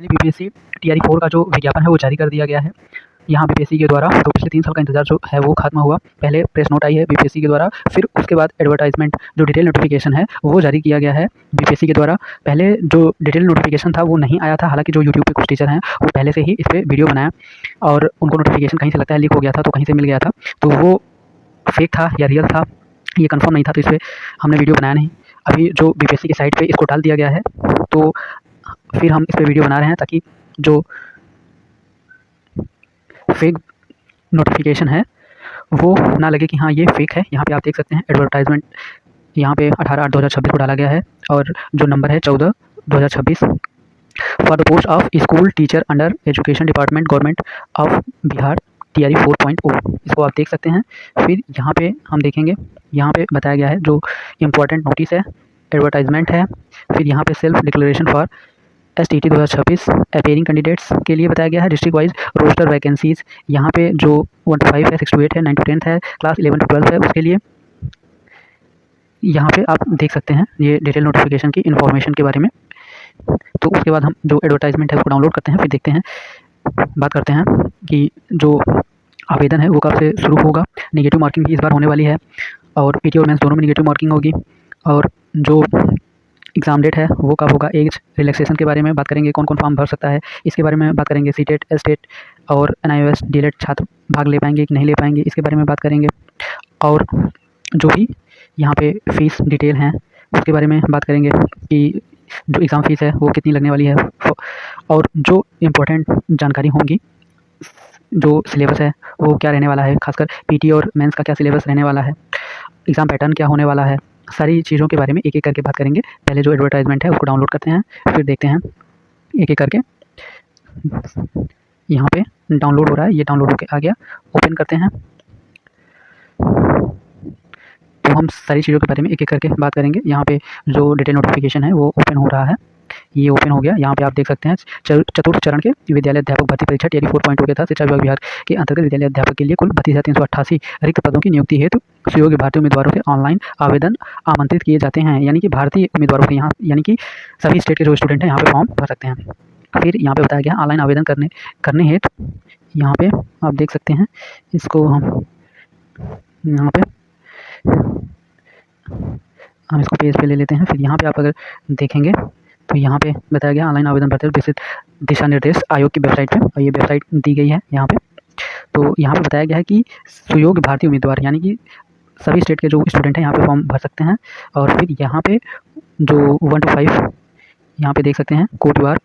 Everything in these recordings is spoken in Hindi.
बीपीएससी टीआरई 4 का जो विज्ञापन है वो जारी कर दिया गया है। यहाँ बीपीएससी के द्वारा तो पिछले 3 साल का इंतजार जो है वो खत्म हुआ। पहले प्रेस नोट आई है बीपीएससी के द्वारा, फिर उसके बाद एडवर्टाइजमेंट जो डिटेल नोटिफिकेशन है वो जारी किया गया है बीपीएससी के द्वारा। पहले जो डिटेल नोटिफिकेशन था वो नहीं आया था, हालांकि जो यूट्यूब पे कुछ टीचर हैं वो पहले से ही इस पर वीडियो बनाया और उनको नोटिफिकेशन कहीं से लगता है लीक हो गया था, तो कहीं से मिल गया था, तो वो फेक था या रियल था ये कंफर्म नहीं था, तो इस पर हमने वीडियो बनाया नहीं। अभी जो बीपीएससी की साइट पे इसको डाल दिया गया है, तो फिर हम इस पर वीडियो बना रहे हैं ताकि जो फेक नोटिफिकेशन है वो ना लगे कि हाँ ये फेक है। यहाँ पे आप देख सकते हैं एडवर्टाइजमेंट यहाँ पे 18/8/2026 को डाला गया है और जो नंबर है 14/2026 for the post of school teacher under education department government of Bihar TRE 4.0, इसको आप देख सकते हैं। फिर यहाँ पे हम देखेंगे, यहाँ पे बताया गया है जो इम्पोर्टेंट नोटिस है, एडवर्टाइजमेंट है, फिर यहाँ पे self declaration for STT 2026 appearing candidates के लिए बताया गया है, डिस्ट्रिक्ट वाइज रोस्टर वैकेंसीज यहाँ पे जो 1 to 5 है, 6 to 8 है, 9 to 10 है, क्लास 11 to 12 है, उसके लिए यहाँ पे आप देख सकते हैं ये डिटेल नोटिफिकेशन की इन्फॉर्मेशन के बारे में। तो उसके बाद हम जो एडवर्टाइजमेंट है उसको डाउनलोड करते हैं, फिर देखते हैं, बात करते हैं कि जो आवेदन है वो कब से शुरू होगा। नेगेटिव मार्किंग भी इस बार होने वाली है और पीटी और मेंस दोनों में नेगेटिव मार्किंग होगी। और जो एग्ज़ाम डेट है वो कब होगा, एज रिलैक्सेशन के बारे में बात करेंगे, कौन कौन फॉर्म भर सकता है इसके बारे में बात करेंगे, सीटेट एसटेट और NIOS डीलेट छात्र भाग ले पाएंगे कि नहीं ले पाएंगे इसके बारे में बात करेंगे। और जो भी यहाँ पे फीस डिटेल हैं उसके बारे में बात करेंगे कि जो एग्ज़ाम फीस है वो कितनी लगने वाली है, और जो इम्पोर्टेंट जानकारी होंगी, जो सिलेबस है वो क्या रहने वाला है, खासकर पीटी और मेंस का क्या सिलेबस रहने वाला है, एग्ज़ाम पैटर्न क्या होने वाला है, सारी चीज़ों के बारे में एक एक करके बात करेंगे। पहले जो एडवर्टाइजमेंट है उसको डाउनलोड करते हैं, फिर देखते हैं एक एक करके। यहाँ पे डाउनलोड हो रहा है, ये डाउनलोड होके आ गया, ओपन करते हैं। तो हम सारी चीज़ों के बारे में एक एक करके बात करेंगे। यहाँ पे जो डिटेल नोटिफिकेशन है वो ओपन हो रहा है, ये ओपन हो गया। यहाँ पे आप देख सकते हैं चतुर्थ चरण के विद्यालय अध्यापक भर्ती परीक्षा टीआरई 4.0 के तहत शिक्षा विभाग बिहार के अंतर्गत विद्यालय अध्यापक के लिए कुल 32,388 रिक्त पदों की नियुक्ति हेतु सुयोग्य भारतीय उम्मीदवारों से ऑनलाइन आवेदन आमंत्रित किए जाते हैं। यानी कि भारतीय उम्मीदवारों के यहाँ, यानी कि सभी स्टेट के जो स्टूडेंट हैं यहाँ पे फॉर्म भर सकते हैं। फिर यहाँ पे बताया गया ऑनलाइन आवेदन करने हेतु यहाँ पे आप देख सकते हैं, इसको हम यहाँ पे हम इसको पेज पे ले लेते हैं। फिर यहाँ पे आप अगर देखेंगे तो यहाँ पे बताया गया ऑनलाइन आवेदन भरते हुए दिशा निर्देश आयोग की वेबसाइट पे, और ये वेबसाइट दी गई है यहाँ पे। तो यहाँ पे बताया गया है कि सुयोग्य भारतीय उम्मीदवार यानी कि सभी स्टेट के जो स्टूडेंट हैं यहाँ पे फॉर्म भर सकते हैं। और फिर यहाँ पे जो 1 to 5 यहाँ पे देख सकते हैं कोटवार,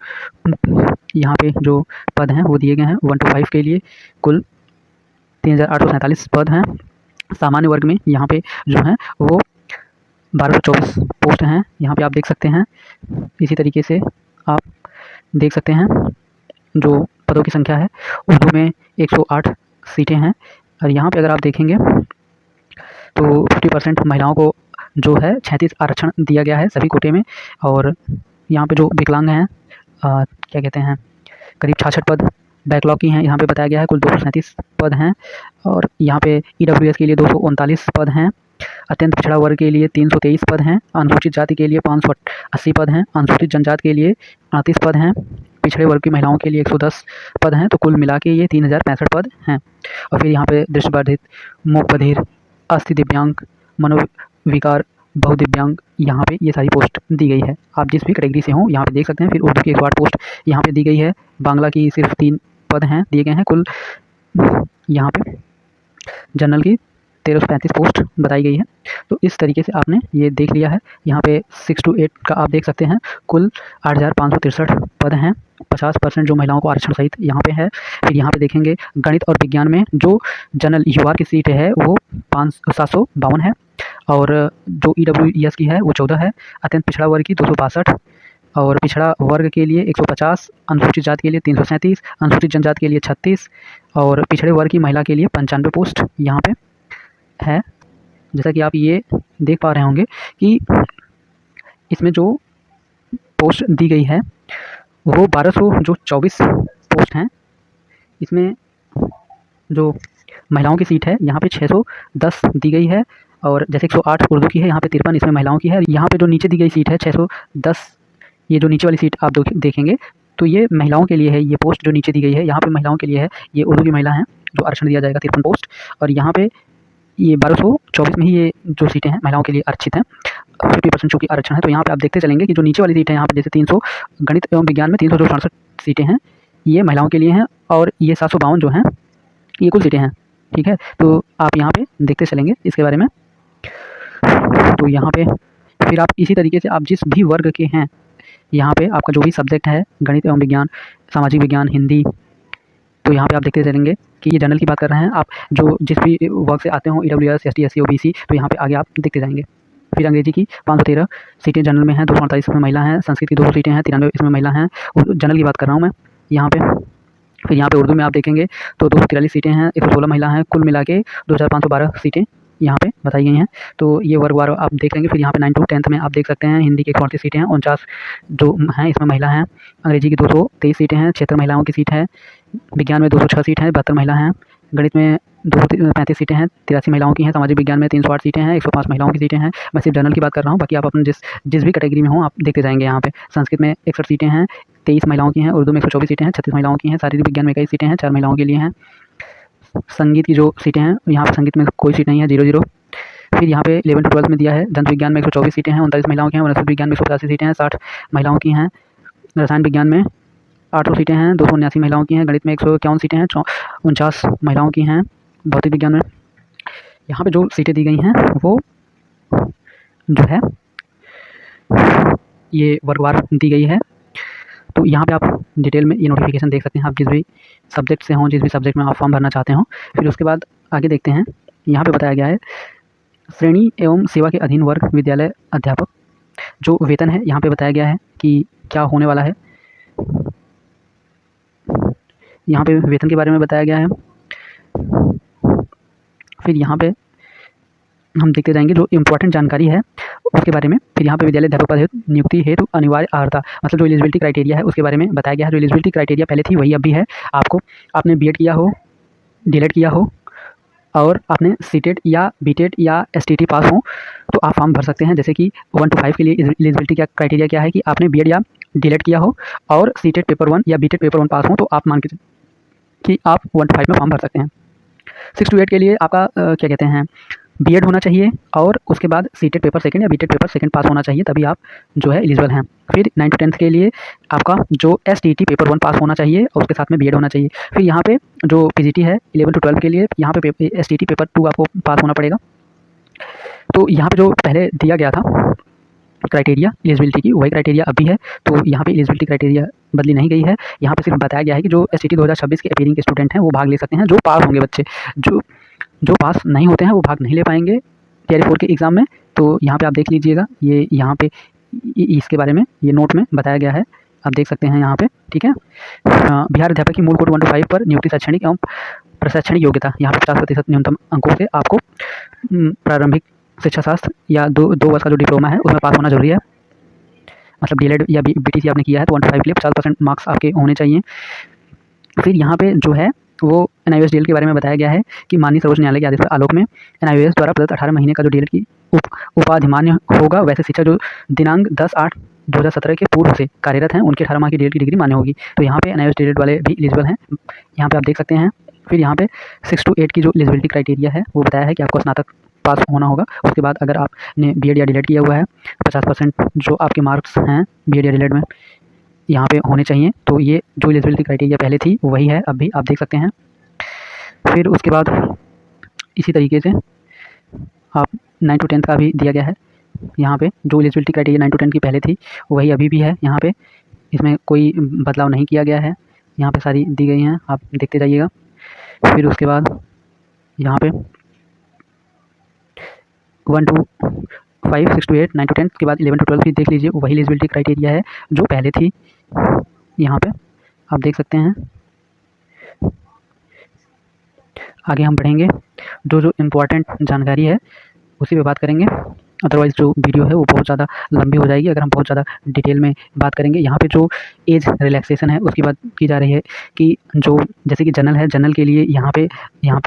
यहाँ पे जो पद हैं वो दिए गए हैं। 1 to 5 के लिए कुल 3,847 पद हैं। सामान्य वर्ग में यहाँ पे जो हैं वो 1224 पोस्ट हैं, यहाँ पे आप देख सकते हैं। इसी तरीके से आप देख सकते हैं जो पदों की संख्या है, उर्दू में 108 सीटें हैं। और यहाँ पे अगर आप देखेंगे तो 50% महिलाओं को जो है 36 आरक्षण दिया गया है सभी कोटे में। और यहाँ पे जो विकलांग हैं क्या कहते हैं, करीब 66 पद बैकलॉग की हैं, यहाँ पे बताया गया है। कुल 237 पद हैं। और यहाँ पे EWS के लिए 239 पद हैं। अत्यंत पिछड़ा वर्ग के लिए 323 पद हैं। अनुसूचित जाति के लिए 580 पद हैं। अनुसूचित जनजाति के लिए 38 पद हैं। पिछड़े वर्ग की महिलाओं के लिए 110 पद हैं। तो कुल मिला के ये 3065 पद हैं। और फिर यहाँ पे दृष्टिबाधित, मूक बधिर, अस्थि दिव्यांग, मनोविकार, बहुदिव्यांग, यहाँ पे ये सारी पोस्ट दी गई है। आप जिस भी कैटेगरी से हों यहाँ पे देख सकते हैं। फिर उर्दू की 108 पोस्ट यहाँ पे दी गई है। बांग्ला की सिर्फ 3 पद हैं दिए गए हैं कुल। यहाँ पे जनरल की 1335 पोस्ट बताई गई है। तो इस तरीके से आपने ये देख लिया है। यहाँ पे 6 to 8 का आप देख सकते हैं, कुल 8,563 पद हैं। 50% जो महिलाओं को आरक्षण सहित यहाँ पे है। फिर यहाँ पे देखेंगे गणित और विज्ञान में जो जनरल युवा की सीट है वो 752 है। और जो EWS की है वो 14 है। अत्यंत पिछड़ा वर्ग की 262 और पिछड़ा वर्ग के लिए 150, अनुसूचित जाति के लिए 337, अनुसूचित जनजाति के लिए 36 और पिछड़े वर्ग की महिला के लिए 95 पोस्ट यहाँ पे है। जैसा कि आप ये देख पा रहे होंगे कि इसमें जो पोस्ट दी गई है वो 1224 पोस्ट हैं। इसमें जो महिलाओं की सीट है यहाँ पे 610 दी गई है। और जैसे 108 उर्दू की है, यहाँ पे 53 इसमें महिलाओं की है। यहाँ पे जो नीचे दी गई सीट है 610, ये जो नीचे वाली सीट आप देखेंगे तो ये महिलाओं के लिए है, ये पोस्ट जो नीचे दी गई है यहाँ पे महिलाओं के लिए है। ये उर्दू की महिला हैं जो आरक्षण दिया जाएगा 53 पोस्ट। और यहाँ पे ये 1224 में ही ये जो सीटें हैं महिलाओं के लिए आरक्षित हैं, 50% चूँकि आरक्षण है। तो यहाँ पे आप देखते चलेंगे कि जो नीचे वाली सीट है यहाँ पे जैसे 300 गणित एवं विज्ञान में 367 सीटें हैं, ये महिलाओं के लिए हैं। और ये 752 जो हैं ये कुल सीटें हैं, ठीक है। तो आप यहाँ पे देखते चलेंगे इसके बारे में। तो यहाँ पे फिर आप इसी तरीके से आप जिस भी वर्ग के हैं, यहाँ पे आपका जो भी सब्जेक्ट है गणित एवं विज्ञान, सामाजिक विज्ञान, हिंदी, तो यहाँ पे आप देखते चलेंगे कि ये जनरल की बात कर रहे हैं। आप जो जिस भी वर्ग से आते हो, EWS, ST, SC, OBC, तो यहाँ पे आगे आप देखते जाएंगे। फिर अंग्रेजी की 513 सीटें जनरल में हैं, 248 इसमें महिला हैं। संस्कृत की 200 सीटें हैं, 93 इसमें महिला हैं। जनरल की बात कर रहा हूँ मैं यहाँ पे। फिर यहाँ पे उर्दू में आप देखेंगे तो 243 सीटें हैं, 116 महिला हैं। कुल मिला के 2512 सीटें यहाँ पे बताई गई हैं। तो ये वर्गवार आप देख लेंगे। फिर यहाँ पे 9 to 10th में आप देख सकते हैं हिंदी की 138 सीटें हैं, 49 जो हैं इसमें महिला हैं। अंग्रेजी की 223 सीटें हैं, 76 महिलाओं की सीट है। विज्ञान में 206 सीट हैं, 72 महिला हैं। गणित में 235 सीटें हैं, 83 महिलाओं की हैं। सामाजिक विज्ञान में 308 सीटें हैं, 105 महिलाओं की सीटें हैं। मैं सिर्फ जनरल की बात कर रहा हूँ, बाकी आप अपने जिस भी कैटेगरी में हो आप देखते जाएंगे। यहाँ पे संस्कृत में 61 सीटें हैं, 23 महिलाओं की हैं। उर्दू में 124 सीटें हैं, 36 महिलाओं की हैं। शारीरिक विज्ञान में 21 सीटें हैं, 4 महिलाओं के लिए हैं। संगीत की जो सीटें हैं यहाँ पे संगीत में कोई सीट नहीं है, 0 0। फिर यहाँ पे 11 to 12 में दिया है। दंत विज्ञान में 124 सीटें हैं, 39 महिलाओं की हैं। वनस्पति विज्ञान में 185 सीटें हैं, 60 महिलाओं की हैं। रसायन विज्ञान में 800 सीटें हैं, 279 महिलाओं की हैं। गणित में 151 सीटें हैं, 49 महिलाओं की हैं। भौतिक विज्ञान में यहाँ पे जो सीटें दी गई हैं वो जो है ये वर्गवार दी गई है। तो यहाँ पे आप डिटेल में ये नोटिफिकेशन देख सकते हैं, आप जिस भी सब्जेक्ट से हों, जिस भी सब्जेक्ट में आप फॉर्म भरना चाहते हो। फिर उसके बाद आगे देखते हैं, यहाँ पे बताया गया है श्रेणी एवं सेवा के अधीन वर्ग विद्यालय अध्यापक जो वेतन है यहाँ पे बताया गया है कि क्या होने वाला है। यहाँ पे वेतन के बारे में बताया गया है। फिर यहाँ पे हम देखते जाएंगे जो इम्पोर्टेंट जानकारी है उसके बारे में। फिर यहाँ पे विद्यालय अध्यापक पद नियुक्ति हेतु अनिवार्य अर्हता, मतलब जो एलिजिबिलिटी क्राइटेरिया है उसके बारे में बताया गया है। जो एलिजिबिलिटी क्राइटेरिया पहले थी वही अब भी है। आपने बीएड किया हो, डीएलएड किया हो और आपने सीटेट या बीटेट या एसटीटी पास हो तो आप फॉर्म भर सकते हैं। जैसे कि 1 to 5 के लिए एलिजिबिलिटी क्या क्राइटेरिया क्या है कि आपने बीएड या डीएलएड किया हो और सीटेट पेपर 1 या बीटेट पेपर 1 पास हो तो आप मान के कि आप 1 to 5 में फॉर्म भर सकते हैं। 6 to 8 के लिए आपका क्या कहते हैं बीएड होना चाहिए और उसके बाद सीटेट पेपर सेकंड या बीटेट पेपर सेकंड पास होना चाहिए, तभी आप जो है एलिजिबल हैं। फिर 9 to 10th के लिए आपका जो एसटीटी पेपर 1 पास होना चाहिए और उसके साथ में बीएड होना चाहिए। फिर यहाँ पे जो पीजीटी है 11 to 12 के लिए यहाँ पे एसटीटी पेपर 2 आपको पास होना पड़ेगा। तो यहाँ पे जो पहले दिया गया था क्राइटेरिया एलिजिबिलिटी की वही क्राइटेरिया अभी है। तो यहाँ पे एलिजिबिलिटी क्राइटेरिया बदली नहीं गई है। यहाँ पे सिर्फ बताया गया है कि जो एसटीटी 2026 के अपीयरिंग के स्टूडेंट हैं वो भाग ले सकते हैं, जो पास होंगे बच्चे। जो पास नहीं होते हैं वो भाग नहीं ले पाएंगे टीआरई 4 के एग्ज़ाम में। तो यहाँ पे आप देख लीजिएगा, ये यहाँ पे इसके बारे में ये नोट में बताया गया है, आप देख सकते हैं यहाँ पे, ठीक है। बिहार अध्यापक की मूल कोड 1 to 5 पर नियुक्ति शैक्षणिक एवं प्रशैक्षणिक योग्यता, यहाँ पे 50% न्यूनतम अंकों से आपको प्रारंभिक शिक्षा शास्त्र या दो वर्ष का जो डिप्लोमा है उसमें पास होना जरूरी है। मतलब डीएलएड या बीटीसी आपने किया है तो 1 to 5 के लिए 50% मार्क्स आपके होने चाहिए। फिर यहाँ पे जो है वो NIOS डीएल के बारे में बताया गया है कि माननीय सर्वोच्च न्यायालय के आदेश पर आलोक में NIOS द्वारा प्रदत्त 18 महीने का जो डीएल की उपाधिमान्य होगा, वैसे शिक्षक जो दिनांक 10/8/2017 के पूर्व से कार्यरत हैं उनके 18 माह की डीएल की डिग्री मान्य होगी। तो यहाँ पे NIOS डीएल वाले भी एलिजिबल हैं, यहाँ पे आप देख सकते हैं। फिर यहाँ पे 6 to 8 की जो एलिजिबिलिटी क्राइटेरिया है वो बताया है कि आपको स्नातक पास होना होगा। उसके बाद अगर आपने बीएड या डीएलएड किया हुआ है 50% जो आपके मार्क्स हैं बीएड या डीएलएड में यहाँ पे होने चाहिए। तो ये जो एलिजिबिलिटी क्राइटेरिया पहले थी वही है अब भी, आप देख सकते हैं। फिर उसके बाद इसी तरीके से आप 9 to 10th का भी दिया गया है। यहाँ पे जो एलिजिबिलिटी क्राइटेरिया 9 to 10 की पहले थी वही अभी भी है, यहाँ पे इसमें कोई बदलाव नहीं किया गया है। यहाँ पे सारी दी गई हैं, आप देखते जाइएगा। फिर उसके बाद यहाँ पे 1 to 5, 6 to 8, 9 to 10 के बाद 11 to 12 भी देख लीजिए, वही एलिजिबिलिटी क्राइटेरिया है जो पहले थी। यहाँ पे आप देख सकते हैं। आगे हम बढ़ेंगे, जो इम्पोर्टेंट जानकारी है उसी पे बात करेंगे, अदरवाइज़ जो वीडियो है वो बहुत ज़्यादा लंबी हो जाएगी अगर हम बहुत ज़्यादा डिटेल में बात करेंगे। यहाँ पे जो एज रिलैक्सेशन है उसकी बात की जा रही है कि जो जैसे कि जनरल है, जनरल के लिए यहाँ पे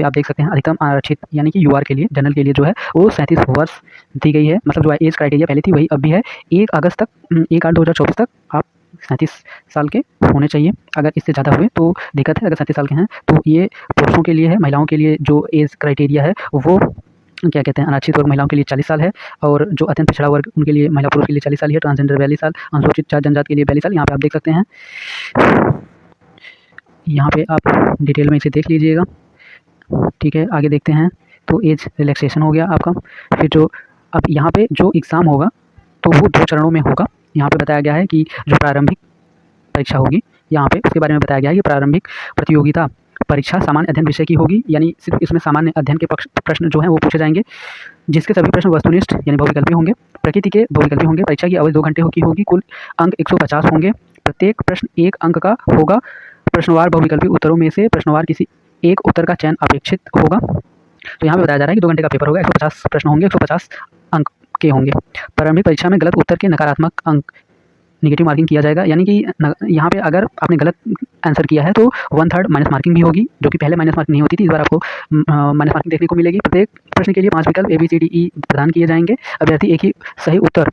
आप देख सकते हैं अधिकतम आरक्षित यानी कि यूआर के लिए जनरल के लिए जो है वो 37 वर्ष दी गई है। मतलब जो एज क्राइटेरिया पहले थी वही अब भी है। 1 अगस्त तक 1/8/2024 तक आप 37 साल के होने चाहिए। अगर इससे ज़्यादा हुए तो दिक्कत है। अगर 37 साल के हैं तो ये पुरुषों के लिए है। महिलाओं के लिए जो एज क्राइटेरिया है वो क्या कहते हैं, अनारक्षित वर्ग महिलाओं के लिए 40 साल है, और जो अत्यंत पिछड़ा वर्ग उनके लिए महिला पुरुष के लिए 40 साल ही है। ट्रांसजेंडर 42 साल, अनुसूचित जात जनजाति के लिए 42 साल। यहाँ पे आप देख सकते हैं, यहाँ पे आप डिटेल में इसे देख लीजिएगा। ठीक है, आगे देखते हैं। तो एज रिलैक्सेशन हो गया आपका। फिर जो अब यहाँ पे जो एग्ज़ाम होगा तो वो 2 चरणों में होगा। यहाँ पे बताया गया है कि जो प्रारंभिक परीक्षा होगी यहाँ पे उसके बारे में बताया गया है कि प्रारंभिक प्रतियोगिता परीक्षा सामान्य अध्ययन विषय की होगी, यानी सिर्फ इसमें सामान्य अध्ययन के प्रश्न जो हैं वो पूछे जाएंगे, जिसके सभी प्रश्न वस्तुनिष्ठ यानी बहुविकल्पी होंगे, प्रकृति के बहुविकल्पी होंगे। परीक्षा की अवधि 2 घंटे की होगी। कुल अंक 150 होंगे। प्रत्येक प्रश्न 1 अंक का होगा। प्रश्नवार बहुविकल्पी उत्तरों में से प्रश्नवार किसी एक उत्तर का चयन अपेक्षित होगा। तो यहाँ पे बताया जा रहा है कि 2 घंटे का पेपर होगा, 150 प्रश्न होंगे, 150 अंक के होंगे। प्रारंभिक परीक्षा में गलत उत्तर के नकारात्मक अंक नेगेटिव मार्किंग किया जाएगा, यानी कि यहाँ पे अगर आपने गलत आंसर किया है तो 1/3 माइनस मार्किंग भी होगी, जो कि पहले माइनस मार्किंग नहीं होती थी। इस बार आपको माइनस मार्किंग देखने को मिलेगी। प्रत्येक प्रश्न के लिए 5 विकल्प ABCDE प्रदान किए जाएंगे। अभ्यर्थी एक ही सही उत्तर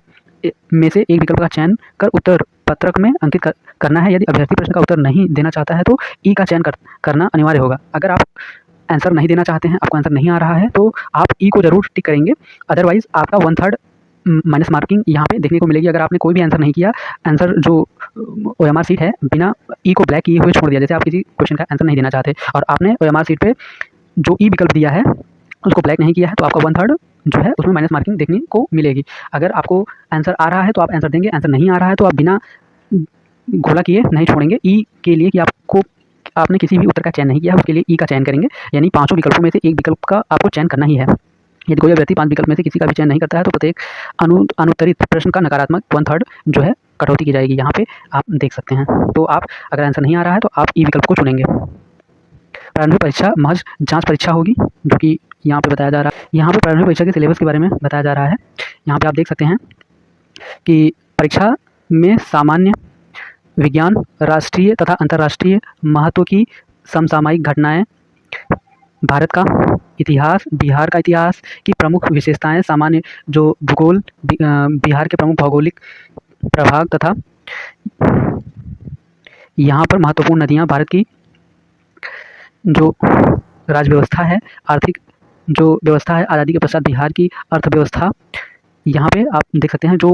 में से एक विकल्प का चयन कर उत्तर पत्रक में अंकित करना है। यदि अभ्यर्थी प्रश्न का उत्तर नहीं देना चाहता है तो ई का चयन करना अनिवार्य होगा। अगर आप आंसर नहीं देना चाहते हैं, आपको आंसर नहीं आ रहा है, तो आप ई को जरूर टिक करेंगे। अदरवाइज आपका 1/3 माइनस मार्किंग यहाँ पे देखने को मिलेगी। अगर आपने कोई भी आंसर नहीं किया, आंसर जो OMR सीट है बिना ई को ब्लैक किए हुए छोड़ दिया, जैसे आप किसी क्वेश्चन का आंसर नहीं देना चाहते और आपने OMR सीट पे जो ई विकल्प दिया है उसको ब्लैक नहीं किया है, तो आपका 1/3 जो है उसमें माइनस मार्किंग देखने को मिलेगी। अगर आपको आंसर आ रहा है तो आप आंसर देंगे, आंसर नहीं आ रहा है तो आप बिना घोला किए नहीं छोड़ेंगे ई के लिए कि आपने किसी भी उत्तर का चयन नहीं किया है उसके लिए ई का चयन करेंगे, यानी 5 विकल्पों में से एक विकल्प का आपको चयन करना ही है। यदि कोई अभ्यर्थी 5 विकल्प में से किसी का भी चयन नहीं करता है तो प्रत्येक अनुत्तरित प्रश्न का नकारात्मक 1/3 जो है कटौती की जाएगी। यहाँ पे आप देख सकते हैं। तो आप अगर आंसर नहीं आ रहा है तो आप ई विकल्प को चुनेंगे। प्रारंभिक परीक्षा महज जांच परीक्षा होगी, जो कि यहाँ पे बताया जा रहा है। यहाँ पे प्रारंभिक परीक्षा के सिलेबस के बारे में बताया जा रहा है। यहाँ पे आप देख सकते हैं कि परीक्षा में सामान्य विज्ञान, राष्ट्रीय तथा अंतर्राष्ट्रीय महत्व की समसामयिक घटनाएं, भारत का इतिहास, बिहार का इतिहास की प्रमुख विशेषताएं, सामान्य जो भूगोल, बिहार के प्रमुख भौगोलिक प्रभाग तथा यहाँ पर महत्वपूर्ण नदियाँ, भारत की जो राज्य व्यवस्था है, आर्थिक जो व्यवस्था है, आज़ादी के पश्चात बिहार की अर्थव्यवस्था। यहाँ पे आप देख सकते हैं जो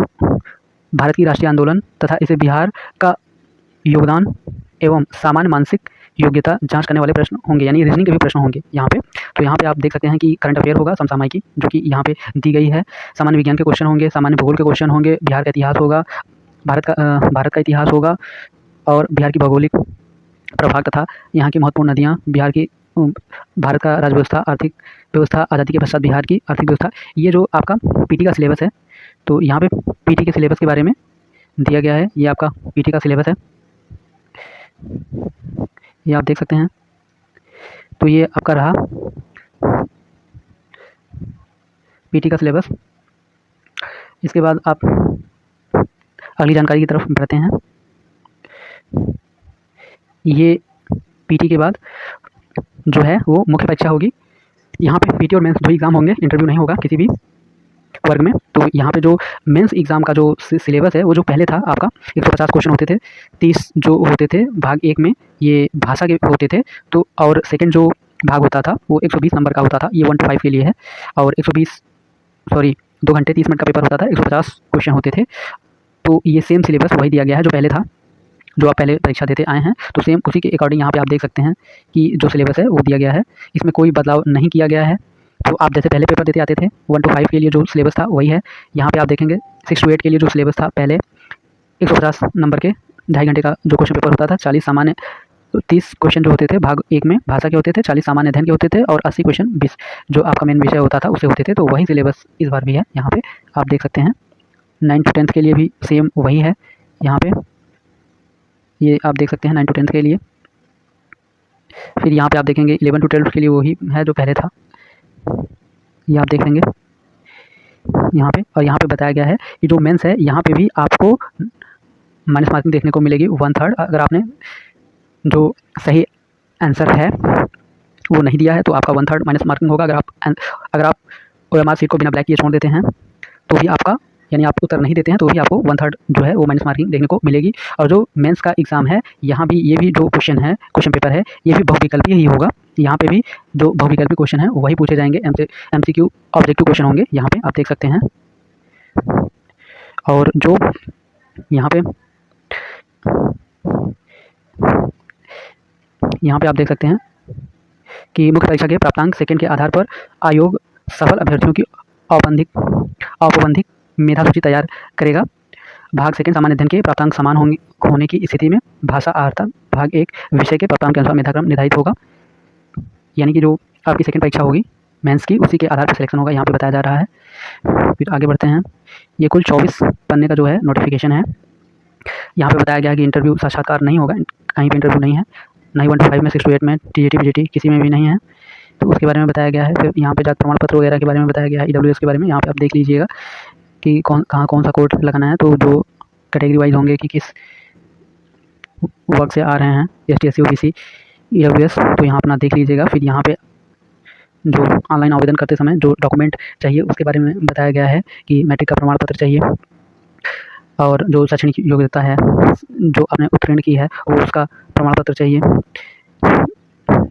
भारत की राष्ट्रीय आंदोलन तथा इसे बिहार का योगदान एवं सामान्य मानसिक योग्यता जांच करने वाले प्रश्न होंगे, यानी रीजनिंग के भी प्रश्न होंगे यहाँ पे। तो यहाँ पे आप देख सकते हैं कि करंट अफेयर होगा समसामयिकी, जो कि यहाँ पे दी गई है। सामान्य विज्ञान के क्वेश्चन होंगे, सामान्य भूगोल के क्वेश्चन होंगे, बिहार का इतिहास होगा, भारत का इतिहास होगा, और बिहार की भौगोलिक प्रभाग तथा यहाँ की महत्वपूर्ण नदियाँ, बिहार की भारत का राज्य व्यवस्था, आर्थिक व्यवस्था, आज़ादी के पश्चात बिहार की आर्थिक व्यवस्था। ये जो आपका PT का सिलेबस है, तो यहाँ पे PT के सिलेबस के बारे में दिया गया है। ये आपका PT का सिलेबस है, ये आप देख सकते हैं। तो ये आपका रहा PT का सिलेबस। इसके बाद आप अगली जानकारी की तरफ बढ़ते हैं। ये PT के बाद जो है वो मुख्य परीक्षा होगी। यहाँ पे PT और मेंस 2 एग्ज़ाम होंगे, इंटरव्यू नहीं होगा किसी भी वर्ग में। तो यहाँ पे जो मेंस एग्ज़ाम का जो सिलेबस है वो जो पहले था आपका 150 क्वेश्चन होते थे, 30 जो होते थे भाग 1 में ये भाषा के होते थे, तो और सेकंड जो भाग होता था वो 120 नंबर का होता था, ये 1 to 5 के लिए है। और 2 घंटे 30 मिनट का पेपर होता था, 150 क्वेश्चन होते थे। तो ये सेम सिलेबस वही दिया गया है जो पहले था, जो आप पहले परीक्षा देते आए हैं, तो सेम उसी के अकॉर्डिंग यहाँ पे आप देख सकते हैं कि जो सिलेबस है वो दिया गया है, इसमें कोई बदलाव नहीं किया गया है। तो आप जैसे पहले पेपर देते आते थे 1 to 5 के लिए जो सिलेबस था वही है। यहाँ पे आप देखेंगे 6 to 8 के लिए जो सिलेबस था पहले 150 नंबर के 2.5 घंटे का जो क्वेश्चन पेपर होता था, 40 सामान्य 30 क्वेश्चन जो होते थे भाग 1 में भाषा के होते थे, 40 सामान्य अध्ययन के होते थे, और 80 क्वेश्चन 20 जो आपका मेन विषय होता था उससे होते थे। तो वही सिलेबस इस बार भी है यहाँ पे आप देख सकते हैं। 9 to 10 के लिए भी सेम वही है यहाँ पे, ये आप देख सकते हैं 9 to 10 के लिए। फिर यहाँ पे आप देखेंगे 11 to 12 के लिए वही है जो पहले था, ये आप देख लेंगे यहाँ पे। और यहाँ पे बताया गया है कि जो मेंस है यहाँ पे भी आपको माइनस मार्किंग देखने को मिलेगी 1/3। अगर आपने जो सही आंसर है वो नहीं दिया है तो आपका 1/3 माइनस मार्किंग होगा। अगर आप OMR सीट को बिना ब्लैक किए छोड़ देते हैं तो भी आपका यानी आप उत्तर नहीं देते हैं तो भी आपको 1/3 जो है वो माइनस मार्किंग देखने को मिलेगी। और जो मेंस का एग्ज़ाम है, यहाँ भी ये भी जो क्वेश्चन है, क्वेश्चन पेपर है, ये भी बहुविकल्पीय ही होगा। यहाँ पे भी जो बहुविकल्पी क्वेश्चन है वही पूछे जाएंगे, MCQ ऑब्जेक्टिव क्वेश्चन होंगे, यहाँ पे आप देख सकते हैं। और जो यहाँ पे आप देख सकते हैं कि मुख्य परीक्षा के प्राप्तांक सेकंड के आधार पर आयोग सफल अभ्यर्थियों की औपबंधिक मेधा सूची तैयार करेगा। भाग सेकंड सामान्य अध्ययन के प्राप्तांक समान होने की स्थिति में भाषा अर्थात भाग एक विषय के प्राप्तांक के अनुसार मेधाक्रम निर्धारित होगा। यानी कि जो आपकी सेकंड परीक्षा होगी मेंस की, उसी के आधार पर सिलेक्शन होगा, यहाँ पे बताया जा रहा है। फिर आगे बढ़ते हैं। ये कुल 24 पन्ने का जो है नोटिफिकेशन है। यहाँ पे बताया गया है कि इंटरव्यू साक्षात्कार नहीं होगा, कहीं पर इंटरव्यू नहीं है, ना ही 1 to 5 में, 6 to 8 में, TJT PJT किसी में भी नहीं है, तो उसके बारे में बताया गया है। फिर यहाँ पे जात प्रमाण पत्र वगैरह के बारे में बताया गया है, EWS के बारे में यहाँ पे आप देख लीजिएगा कि कहाँ कौन सा कोड लगाना है। तो जो कैटेगरी वाइज होंगे कि किस वर्ग से आ रहे हैं, ST SC OBC EWS, तो यहाँ अपना देख लीजिएगा। फिर यहाँ पे जो ऑनलाइन आवेदन करते समय जो डॉक्यूमेंट चाहिए उसके बारे में बताया गया है कि मैट्रिक का प्रमाण पत्र चाहिए, और जो शैक्षणिक योग्यता है जो आपने उत्तीर्ण की है वो उसका प्रमाण पत्र चाहिए।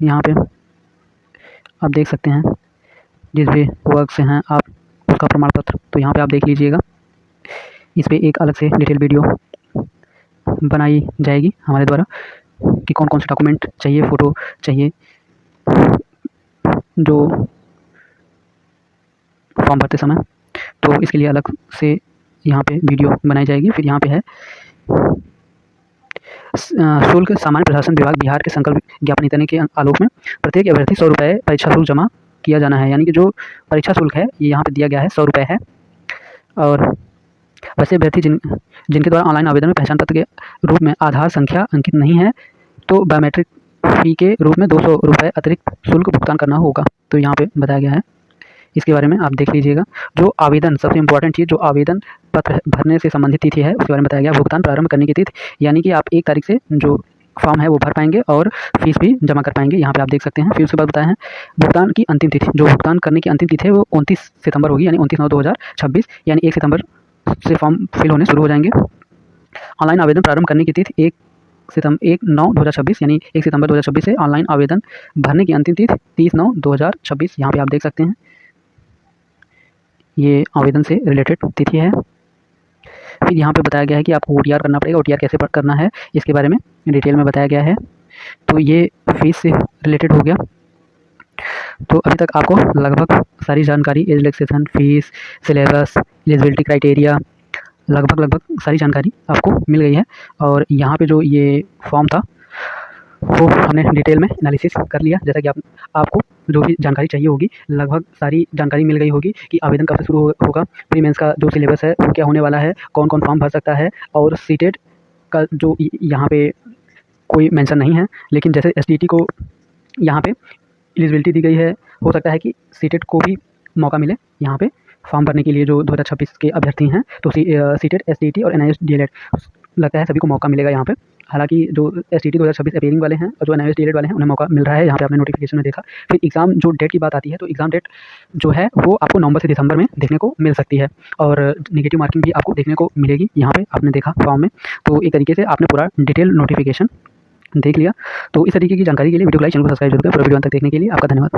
यहाँ पे आप देख सकते हैं जिस भी वर्ग से हैं आप उसका प्रमाण पत्र, तो यहाँ पे आप देख लीजिएगा। इस पर एक अलग से डिटेल वीडियो बनाई जाएगी हमारे द्वारा कि कौन कौन से डॉक्यूमेंट चाहिए, फ़ोटो चाहिए, जो फॉर्म भरते समय, तो इसके लिए अलग से यहाँ पे वीडियो बनाई जाएगी। फिर यहाँ पे है शुल्क। सामान्य प्रशासन विभाग बिहार के संकल्प ज्ञापन नीति के आलोक में प्रत्येक अभ्यर्थी 100 रुपये परीक्षा शुल्क जमा किया जाना है। यानी कि जो परीक्षा शुल्क है ये यहाँ पे दिया गया है 100 रुपये है। और वैसे अभ्यर्थी जिनके द्वारा ऑनलाइन आवेदन में पहचान पत्र के रूप में आधार संख्या अंकित नहीं है तो बायोमेट्रिक फ़ी के रूप में 200 रुपये अतिरिक्त शुल्क भुगतान करना होगा, तो यहाँ पे बताया गया है। इसके बारे में आप देख लीजिएगा। जो आवेदन, सबसे इम्पोर्टेंट चीज़, जो आवेदन पत्र भरने से संबंधित तिथि है उसके बारे में बताया गया। भुगतान प्रारंभ करने की तिथि, यानी कि आप 1 तारीख से जो फॉर्म है वो भर पाएंगे और फीस भी जमा कर पाएंगे, यहाँ पे आप देख सकते हैं। फिर उसके बाद बताया है भुगतान की अंतिम तिथि। जो भुगतान करने की अंतिम तिथि है वो 29 सितंबर होगी, यानी 29/9/2026, यानी 1 सितंबर से फॉर्म फिल होने शुरू हो जाएंगे। ऑनलाइन आवेदन प्रारंभ करने की तिथि 1/9/2026, यानी 1 सितंबर 2026 से ऑनलाइन आवेदन भरने की अंतिम तिथि 30/9/2026, यहाँ पे आप देख सकते हैं। ये आवेदन से रिलेटेड तिथि है। फिर यहाँ पे बताया गया है कि आपको OTR करना पड़ेगा। OTR कैसे करना है इसके बारे में डिटेल में बताया गया है। तो ये फीस से रिलेटेड हो गया। तो अभी तक आपको लगभग सारी जानकारी, age relaxation, fees, syllabus, eligibility criteria, लगभग सारी जानकारी आपको मिल गई है। और यहाँ पे जो ये फॉर्म था वो हमने डिटेल में एनालिसिस कर लिया। जैसा कि आपको जो भी जानकारी चाहिए होगी, लगभग सारी जानकारी मिल गई होगी कि आवेदन कब से शुरू होगा, प्री मेंस का जो सिलेबस है वो क्या होने वाला है, कौन कौन फॉर्म भर सकता है, और सीटेट का जो यहाँ पे कोई मेंशन नहीं है, लेकिन जैसे STT को यहाँ पे एलिजिबिलिटी दी गई है, हो सकता है कि सीटेट को भी मौका मिले यहाँ पे फॉर्म भरने के लिए। जो 2026 के अभ्यर्थी हैं तो सीटेट, STT और NIOS DLED लगता है सभी को मौका मिलेगा यहाँ पे। हालांकि जो STT 2026 अपीयरिंग वाले हैं और जो NIOS DLED वाले हैं उन्हें मौका मिल रहा है, यहाँ पे आपने नोटिफिकेशन में देखा। फिर एग्ज़ाम जो डेट की बात आती है तो एग्ज़ाम डेट जो है वो आपको नवंबर से दिसंबर में देखने को मिल सकती है, और नेगेटिव मार्किंग भी आपको देखने को मिलेगी। यहाँ पे आपने देखा फॉर्म में, तो एक तरीके से आपने पूरा डिटेल नोटिफिकेशन देख लिया। तो इस तरीके की जानकारी के लिए वीडियो को लाइक, चैनल को सब्सक्राइब जरूर करें। पूरा वीडियो अंत तक देखने के लिए आपका धन्यवाद।